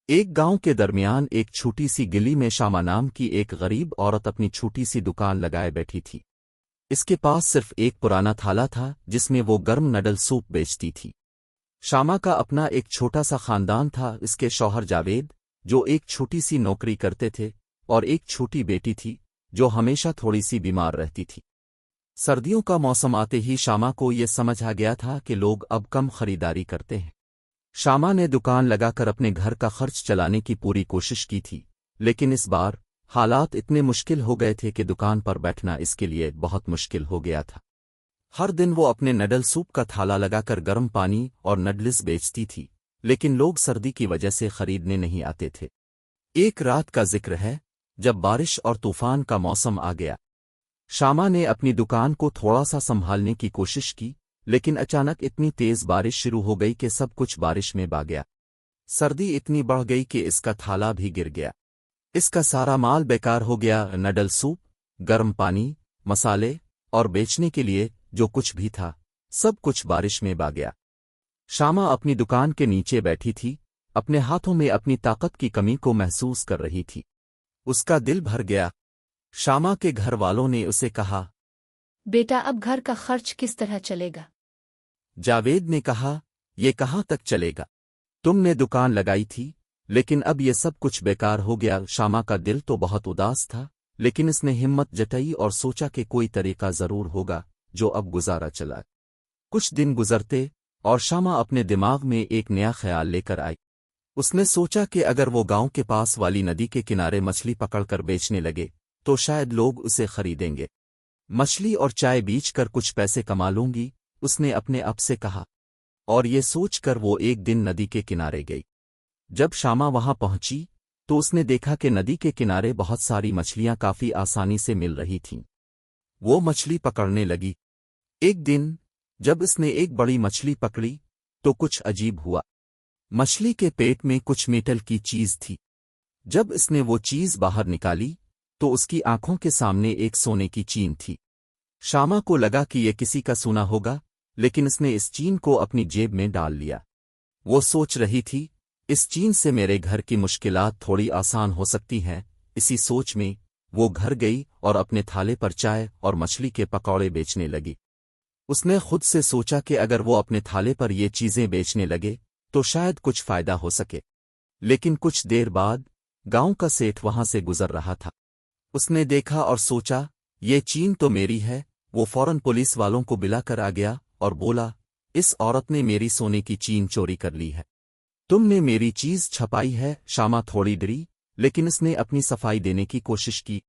ایک गांव के दरमियान एक छोटी सी गली में शामा नाम की एक गरीब औरत अपनी छोटी सी दुकान लगाए बैठी थी। इसके पास सिर्फ एक पुराना थाला था जिसमें वो गर्म नडल सूप बेचती थी। शामा का अपना एक छोटा सा खानदान था। इसके शौहर जावेद, जो एक छोटी सी नौकरी करते थे, और एक छोटी बेटी थी जो हमेशा थोड़ी सी बीमार रहती थी। सर्दियों का मौसम आते ही शामा को ये समझ आ गया था कि लोग अब कम खरीदारी करते हैं। शामा ने दुकान लगाकर अपने घर का खर्च चलाने की पूरी कोशिश की थी, लेकिन इस बार हालात इतने मुश्किल हो गए थे कि दुकान पर बैठना इसके लिए बहुत मुश्किल हो गया था। हर दिन वो अपने नडल सूप का थाला लगाकर गर्म पानी और नडल्स बेचती थी, लेकिन लोग सर्दी की वजह से खरीदने नहीं आते थे। एक रात का जिक्र है, जब बारिश और तूफान का मौसम आ गया। शामा ने अपनी दुकान को थोड़ा सा संभालने की कोशिश की, लेकिन अचानक इतनी तेज बारिश शुरू हो गई कि सब कुछ बारिश में बह गया। सर्दी इतनी बढ़ गई कि इसका थाला भी गिर गया। इसका सारा माल बेकार हो गया। नडल सूप, गर्म पानी, मसाले और बेचने के लिए जो कुछ भी था, सब कुछ बारिश में बह गया। शामा अपनी दुकान के नीचे बैठी थी, अपने हाथों में अपनी ताकत की कमी को महसूस कर रही थी। उसका दिल भर गया। शामा के घर वालों ने उसे कहा, बेटा, अब घर का खर्च किस तरह चलेगा? जावेद ने कहा, ये कहाँ तक चलेगा? तुमने दुकान लगाई थी, लेकिन अब ये सब कुछ बेकार हो गया। शामा का दिल तो बहुत उदास था, लेकिन इसने हिम्मत जताई और सोचा कि कोई तरीका जरूर होगा जो अब गुजारा चला। कुछ दिन गुजरते और शामा अपने दिमाग में एक नया ख्याल लेकर आई। उसने सोचा कि अगर वो गांव के पास वाली नदी के किनारे मछली पकड़कर बेचने लगे तो शायद लोग उसे खरीदेंगे। मछली और चाय बेचकर कुछ पैसे कमा लूंगी, उसने अपने आप से कहा। और ये सोचकर वो एक दिन नदी के किनारे गई। जब शामा वहां पहुंची तो उसने देखा कि नदी के किनारे बहुत सारी मछलियां काफी आसानी से मिल रही थीं। वो मछली पकड़ने लगी। एक दिन जब इसने एक बड़ी मछली पकड़ी तो कुछ अजीब हुआ। मछली के पेट में कुछ मेटल की चीज थी। जब इसने वो चीज बाहर निकाली तो उसकी आंखों के सामने एक सोने की चीन थी। शामा को लगा कि ये किसी का सोना होगा, लेकिन इसने इस चीन को अपनी जेब में डाल लिया। वो सोच रही थी, इस चीन से मेरे घर की मुश्किलात थोड़ी आसान हो सकती हैं। इसी सोच में वो घर गई और अपने थाले पर चाय और मछली के पकौड़े बेचने लगी। उसने खुद से सोचा कि अगर वो अपने थाले पर ये चीजें बेचने लगे तो शायद कुछ फायदा हो सके। लेकिन कुछ देर बाद गांव का सेठ वहां से गुजर रहा था। उसने देखा और सोचा, ये चीन तो मेरी है। वो फौरन पुलिस वालों को बुलाकर आ गया और बोला, इस औरत ने मेरी सोने की चीन चोरी कर ली है। तुमने मेरी चीज छपाई है। शामा थोड़ी डरी, लेकिन उसने अपनी सफाई देने की कोशिश की।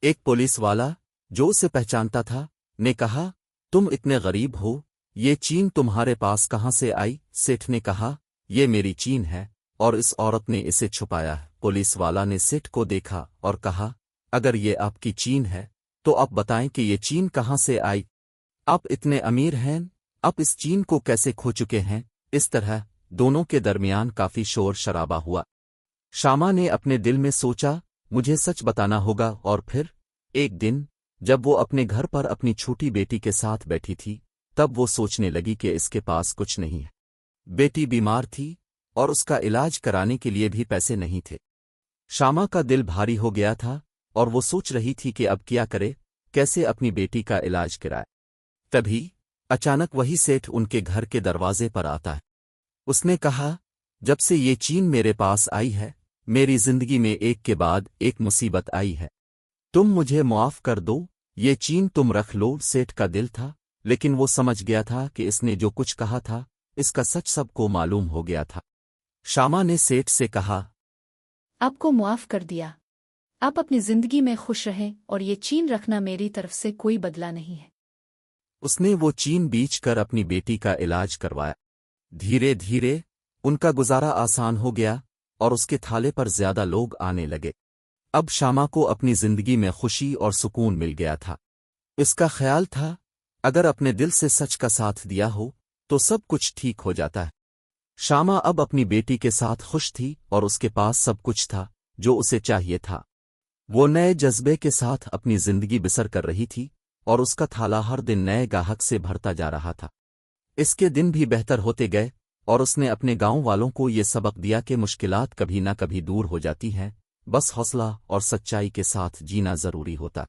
एक पुलिस वाला जो उसे पहचानता था ने कहा, तुम इतने गरीब हो, ये चीन तुम्हारे पास कहाँ से आई? सेठ ने कहा, ये मेरी चीन है और इस औरत ने इसे छुपाया है। पुलिस वाला ने सेठ को देखा और कहा, अगर ये आपकी चीन है तो आप बताएं कि ये चीन कहाँ से आई? आप इतने अमीर हैं, आप इस चीन को कैसे खो चुके हैं? इस तरह दोनों के दरमियान काफी शोर शराबा हुआ। शामा ने अपने दिल में सोचा, मुझे सच बताना होगा। और फिर एक दिन जब वो अपने घर पर अपनी छोटी बेटी के साथ बैठी थी, तब वो सोचने लगी कि इसके पास कुछ नहीं है। बेटी बीमार थी और उसका इलाज कराने के लिए भी पैसे नहीं थे। शामा का दिल भारी हो गया था और वो सोच रही थी कि अब क्या करे, कैसे अपनी बेटी का इलाज कराए। तभी अचानक वही सेठ उनके घर के दरवाजे पर आता है। उसने कहा, जब से ये चीन मेरे पास आई है, मेरी जिंदगी में एक के बाद एक मुसीबत आई है। तुम मुझे मुआफ कर दो, ये चीन तुम रख लो। सेठ का दिल था, लेकिन वो समझ गया था कि इसने जो कुछ कहा था इसका सच सबको मालूम हो गया था। शामा ने सेठ से कहा, आपको मुआफ कर दिया। आप अपनी जिंदगी में खुश रहें और ये चीन रखना मेरी तरफ से कोई बदला नहीं है। उसने वो चीन बेचकर अपनी बेटी का इलाज करवाया। धीरे धीरे उनका गुजारा आसान हो गया और उसके थाले पर ज्यादा लोग आने लगे। अब शामा को अपनी जिंदगी में खुशी और सुकून मिल गया था। इसका ख्याल था, अगर अपने दिल से सच का साथ दिया हो तो सब कुछ ठीक हो जाता है। शामा अब अपनी बेटी के साथ खुश थी और उसके पास सब कुछ था जो उसे चाहिए था। वो नए जज्बे के साथ अपनी जिंदगी बसर कर रही थी और उसका थाला हर दिन नए गाहक से भरता जा रहा था। इसके दिन भी बेहतर होते गए اور اس نے اپنے گاؤں والوں کو یہ سبق دیا کہ مشکلات کبھی نہ کبھی دور ہو جاتی ہیں، بس حوصلہ اور سچائی کے ساتھ جینا ضروری ہوتا